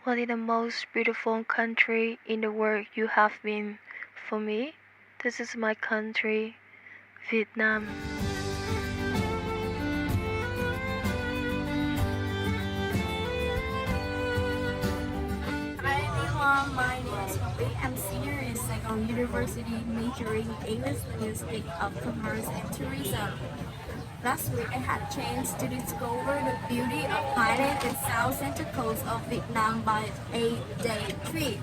What is the most beautiful country in the world you have been? For me, this is my country, Vietnam. Hi everyone, my name is Sophie. I'm senior in Saigon University, majoring English linguistics of commerce and tourism. Last week, I had a chance to discover the beauty of Thailand and South Central coast of Vietnam by a day trip.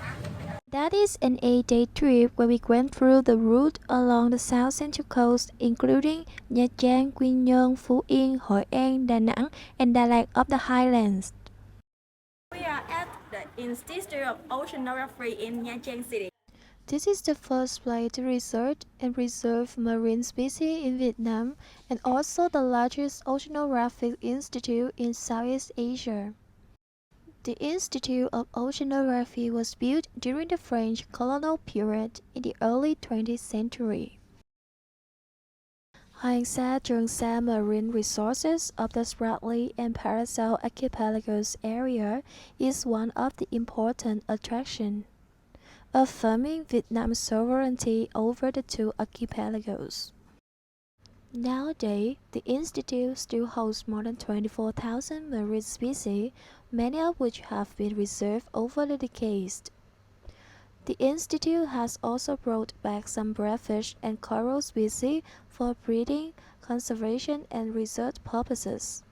That is an 8-day trip where we went through the route along the south central coast, including Nha Trang, Quy Nhơn, Phú Yên, Hội An, Da Nang, and Đà Lạt of the Highlands. We are at the Institute of Oceanography in Nha Trang City. This is the first place to research and preserve marine species in Vietnam and also the largest oceanographic institute in Southeast Asia. The Institute of Oceanography was built during the French colonial period in the early 20th century. Hoàng Sa Trường Sa marine resources of the Spratly and Paracel archipelagos area is one of the important attractions, affirming Vietnam's sovereignty over the two archipelagos. Nowadays, the Institute still holds more than 24,000 marine species, many of which have been reserved over the decades. The Institute has also brought back some bracfish and coral species for breeding, conservation, and research purposes.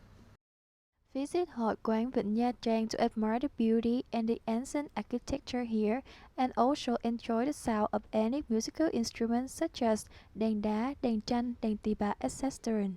Visit Hội Quán Vịnh Nha Trang to admire the beauty and the ancient architecture here and also enjoy the sound of any musical instruments such as đàn đá, đàn tranh, đàn tỳ bà, etc.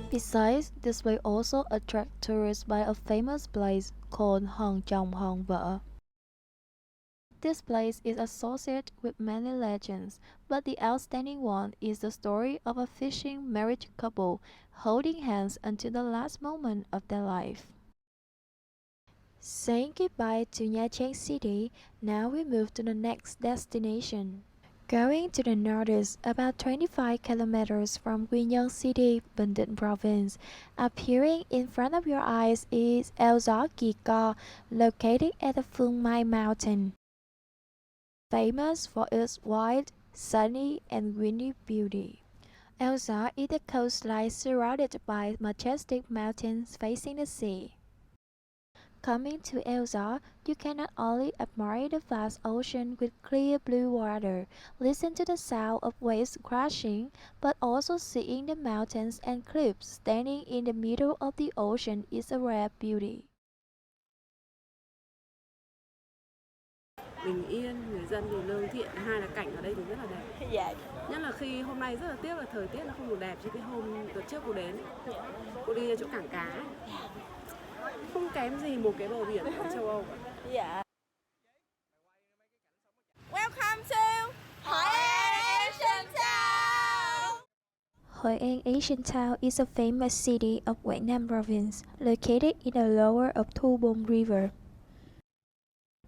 Besides, this will also attract tourists by a famous place called Hòn Chồng Hòn Vợ. This place is associated with many legends, but the outstanding one is the story of a fishing married couple holding hands until the last moment of their life. Saying goodbye to Nha Trang City, now we move to the next destination. Going to the northeast, about 25 kilometers from U Ngo City, Bình Định Province, appearing in front of your eyes is U Ngo C, located at the Phương Mai Mountain. Famous for its wild, sunny, and windy beauty. U Ngo is a coastline surrounded by majestic mountains facing the sea. Coming to U Ngo, you can not only admire the vast ocean with clear blue water, listen to the sound of waves crashing, but also seeing the mountains and cliffs standing in the middle of the ocean is a rare beauty. Bình yên, người dân thì lương thiện, hai là cảnh ở đây thì rất là đẹp. Dạ. Nhất là khi hôm nay rất là tiếc là thời tiết nó không được đẹp như cái hôm đợt trước cô đến. Cô đi ra chỗ cảng cá. Không kém gì một cái bờ biển ở châu Âu cả. Dạ. Welcome to Hội An Asian Town. Hội An Asian Town is a famous city of Quảng Nam Province, located in the lower of Thu Bồn River.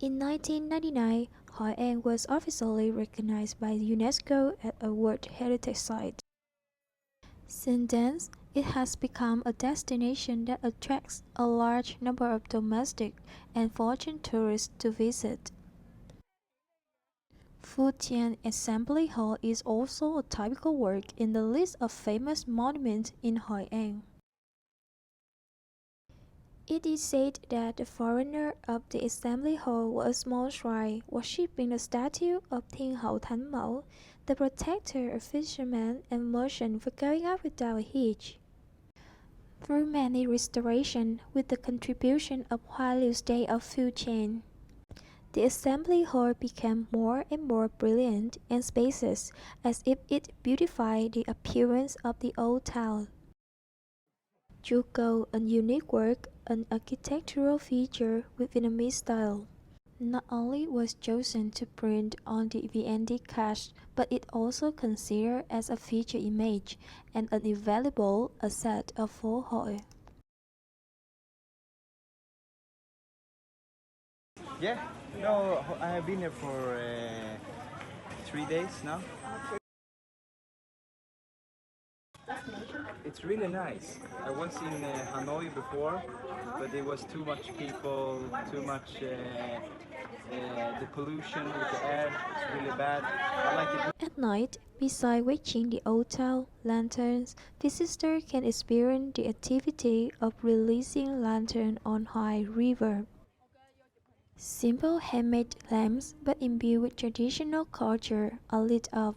In 1999, Hội An was officially recognized by UNESCO as a World Heritage Site. Since then, it has become a destination that attracts a large number of domestic and foreign tourists to visit. Phu Thien Assembly Hall is also a typical work in the list of famous monuments in Hội An. It is said that the foreigner of the assembly hall was a small shrine worshipping the statue of Thiên Hậu Thánh Mẫu, the protector of fishermen and merchants for going out without a hitch. through many restorations with the contribution of Hualio's day of food chain. The assembly hall became more and more brilliant and spacious, as if it beautified the appearance of the old town. U Ngo, a unique work, an architectural feature with Vietnamese style, not only was chosen to print on the VND cache, but it also considered as a feature image and an invaluable asset of phố hội. Yeah, no, I have been here for 3 days now. It's really nice. I was in Hanoi before, but it was too much people, too much the pollution with the air. It's really bad. I like it. At night, besides watching the old town lanterns, visitors can experience the activity of releasing lanterns on High River. Simple handmade lamps, but imbued with traditional culture, are lit up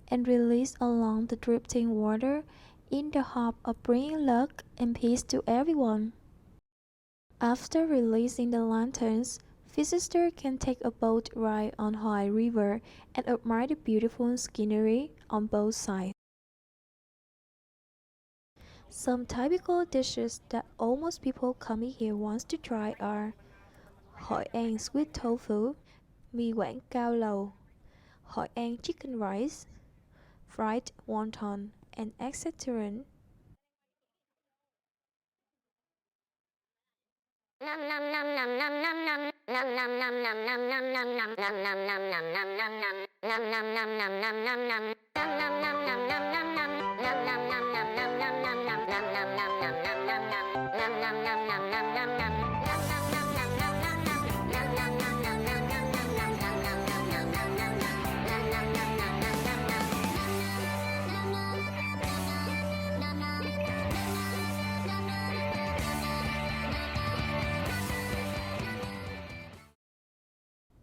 and released along the drifting water in the hope of bringing luck and peace to everyone. After releasing the lanterns, visitors can take a boat ride on High River and admire the beautiful scenery on both sides. Some typical dishes that almost people coming here wants to try are Hội An sweet tofu, mì Quảng cao lầu, Hội An chicken rice, fried wonton, and etc.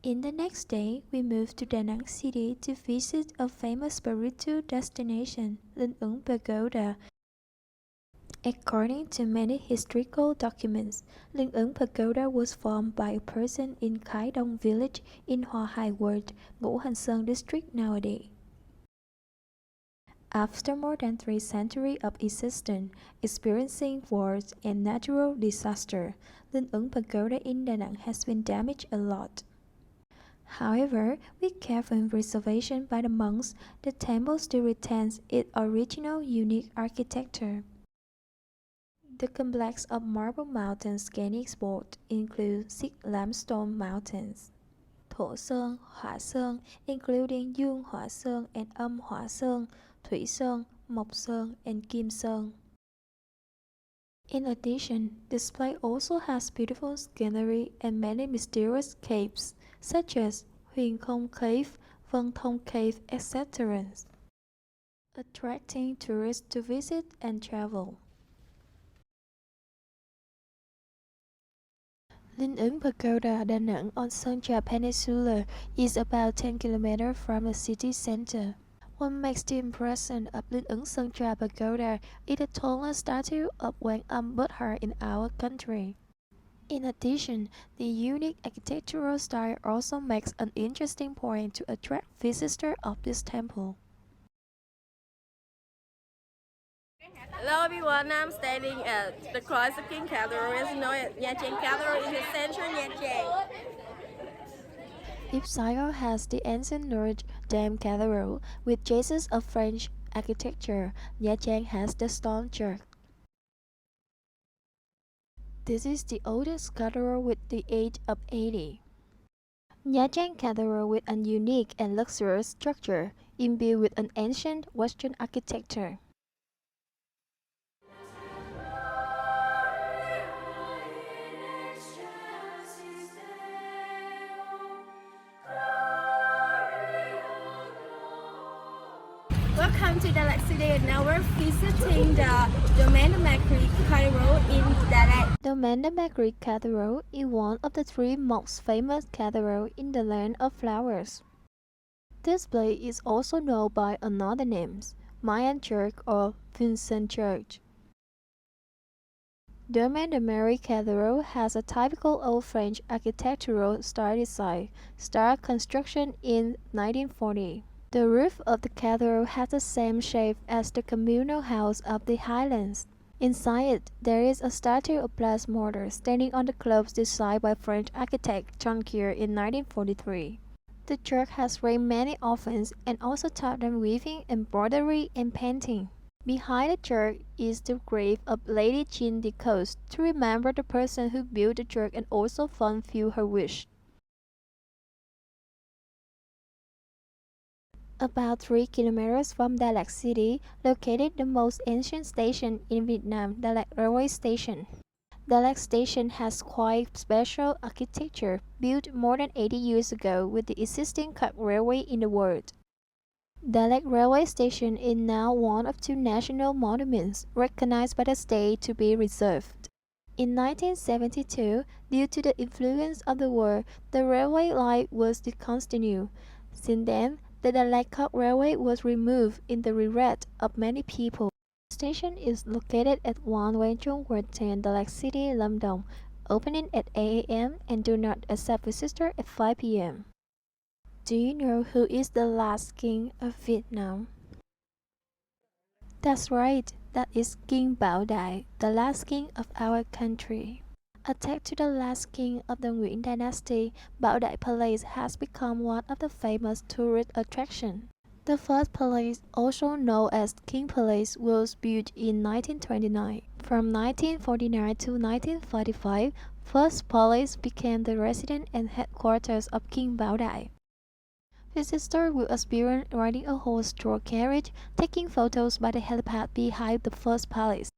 In the next day, we moved to Da Nang City to visit a famous spiritual destination, Linh Ứng Pagoda. According to many historical documents, Linh Ứng Pagoda was formed by a person in Khai Dong village in Hoa Hai Ward, Ngũ Hành Sơn district nowadays. After more than 3 centuries of existence, experiencing wars and natural disaster, Linh Ứng Pagoda in Da Nang has been damaged a lot. However, with careful preservation by the monks, the temple still retains its original unique architecture. The complex of marble mountains gaining sport includes 6 limestone mountains: Thổ Sơn, Hỏa Sơn, including Dương Hỏa Sơn and Âm Hỏa Sơn, Thủy Sơn, Mộc Sơn, and Kim Sơn. In addition, this place also has beautiful scenery and many mysterious caves, such as Huyền Không Cave, Vân Thông Cave, etc., attracting tourists to visit and travel. Linh Ứng Pagoda, Da Nang on Sơn Trà Peninsula is about 10 km from the city center. What makes the impression of Linh Ứng Sơn Trà Pagoda is the tallest statue of Quan Âm Buddha in our country. In addition, the unique architectural style also makes an interesting point to attract visitors of this temple. Hello everyone, I'm standing at the Christ King Cathedral. It's known as Nha Trang Cathedral in the central Nha Trang. Ipsyle has the ancient Notre Dame Cathedral with traces of French architecture. Nha Trang has the stone church. This is the oldest cathedral with the age of 80. Nha Trang Cathedral with a unique and luxurious structure, imbued with an ancient Western architecture. Welcome to Da Nang City. Now we're visiting the Domaine de Macri Cathedral in Da Nang. Domaine de Macri Cathedral is one of the 3 most famous cathedrals in the Land of Flowers. This place is also known by another name, Mayan Church or Vincent Church. Domaine de Marie Cathedral has a typical Old French architectural style design, start construction in 1940. The roof of the cathedral has the same shape as the communal house of the Highlands. Inside it, there is a statue of Blas Mortar standing on the globes designed by French architect Jonquier in 1943. The church has raised many orphans and also taught them weaving, embroidery, and painting. Behind the church is the grave of Lady Jean de Coast to remember the person who built the church and also fulfilled her wish. About 3 kilometers from Dalat City, located the most ancient station in Vietnam, Dalat Railway Station. Dalat Station has quite special architecture, built more than 80 years ago with the existing cut railway in the world. Dalat Railway Station is now one of 2 national monuments recognized by the state to be reserved. In 1972, due to the influence of the war, the railway line was discontinued. Since then, the Dalat Cot Railway was removed in the regret of many people. The station is located at 1 Quang Trung Ward 10, Dalat City, Lâm Đồng, opening at 8 a.m. and do not accept visitors at 5 p.m. Do you know who is the last king of Vietnam? That's right, that is King Bảo Đại, the last king of our country. Attached to the last king of the Nguyen dynasty, Bảo Đại Palace has become one of the famous tourist attractions. The first palace, also known as King Palace, was built in 1929. From 1949 to 1945, First Palace became the residence and headquarters of King Bảo Đại. Visitors will experience riding a horse-drawn carriage, taking photos by the helipad behind the first palace.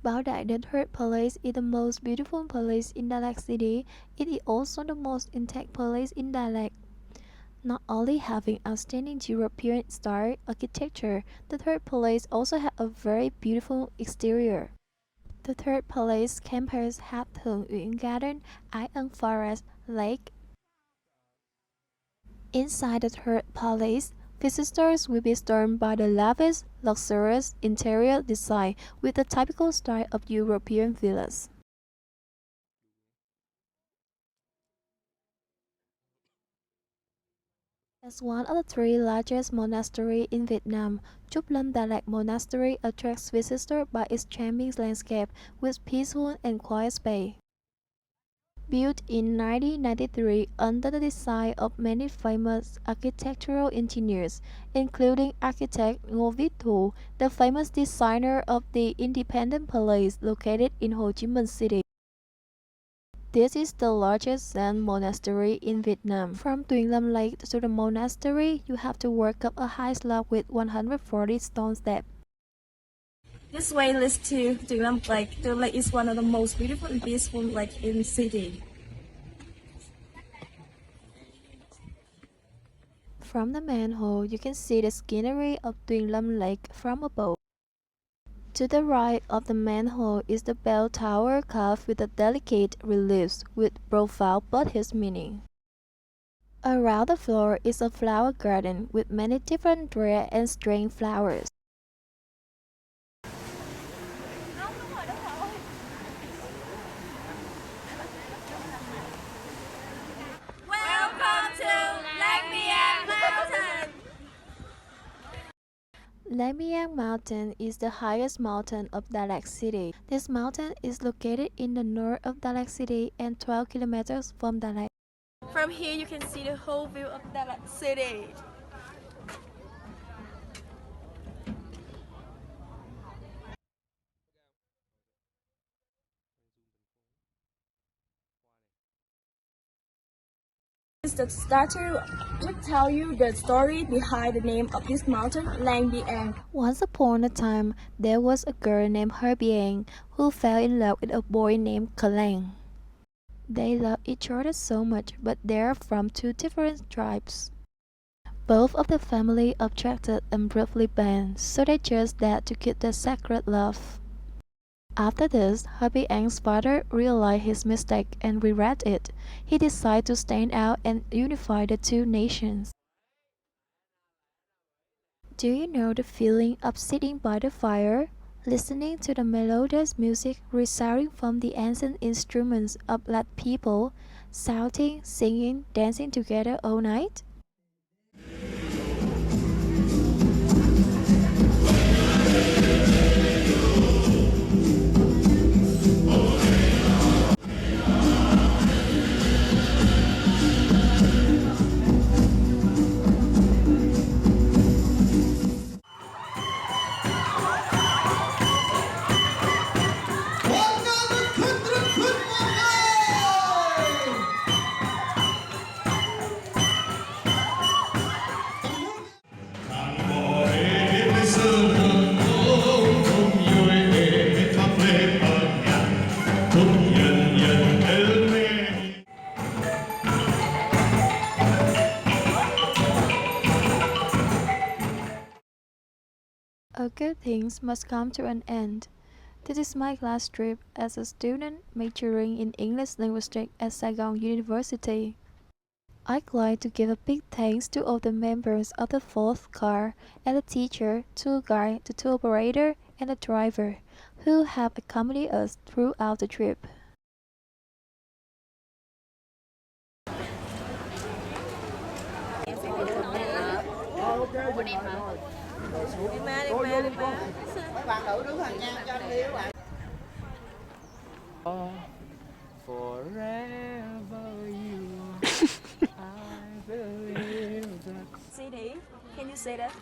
Bảo Đại the Third Palace is the most beautiful palace in Dalat City. It is also the most intact palace in Dalat. Not only having outstanding European style architecture, the Third Palace also has a very beautiful exterior. The Third Palace campus has Thượng Uyển Garden, Ái Ân Forest, Lake. Inside the Third Palace, visitors will be stunned by the lavish, luxurious interior design with the typical style of European villas. As one of the 3 largest monasteries in Vietnam, Trúc Lâm Dalat Monastery attracts visitors by its charming landscape with peaceful and quiet space. Built in 1993 under the design of many famous architectural engineers, including architect Ngô Viết Thụ, the famous designer of the Independent Palace located in Ho Chi Minh City. This is the largest Zen monastery in Vietnam. From Tuyền Lâm Lake to the monastery, you have to walk up a high slope with 140 stone steps. This way leads to Tuyền Lâm Lake. The lake is one of the most beautiful and peaceful lakes in the city. From the manhole, you can see the scenery of Tuyền Lâm Lake from above. To the right of the manhole is the bell tower carved with a delicate reliefs with profound Buddhist meaning. Around the floor is a flower garden with many different rare and strange flowers. Welcome to Lake Miang Mountain. Lake Miang Mountain is the highest mountain of Dalat City. This mountain is located in the north of Dalat City and 12 kilometers from Dalat. From here you can see the whole view of Dalat City. The statue would tell you the story behind the name of this mountain, Lang Biang. Once upon a time, there was a girl named Herbiang who fell in love with a boy named Kalang. They love each other so much, but they are from 2 different tribes. Both of the family objected and briefly banned, so they chose that to keep their sacred love. After this, Herbiang's father realized his mistake and regretted it. He decided to stand out and unify the 2 nations. Do you know the feeling of sitting by the fire, listening to the melodious music resounding from the ancient instruments of black people, shouting, singing, dancing together all night? A good things must come to an end. This is my last trip as a student majoring in English linguistics at Saigon University. I'd like to give a big thanks to all the members of the fourth car and the teacher, tour guide, the tour operator, and the driver who have accompanied us throughout the trip. Forever you, I believe that. CD, can you say that?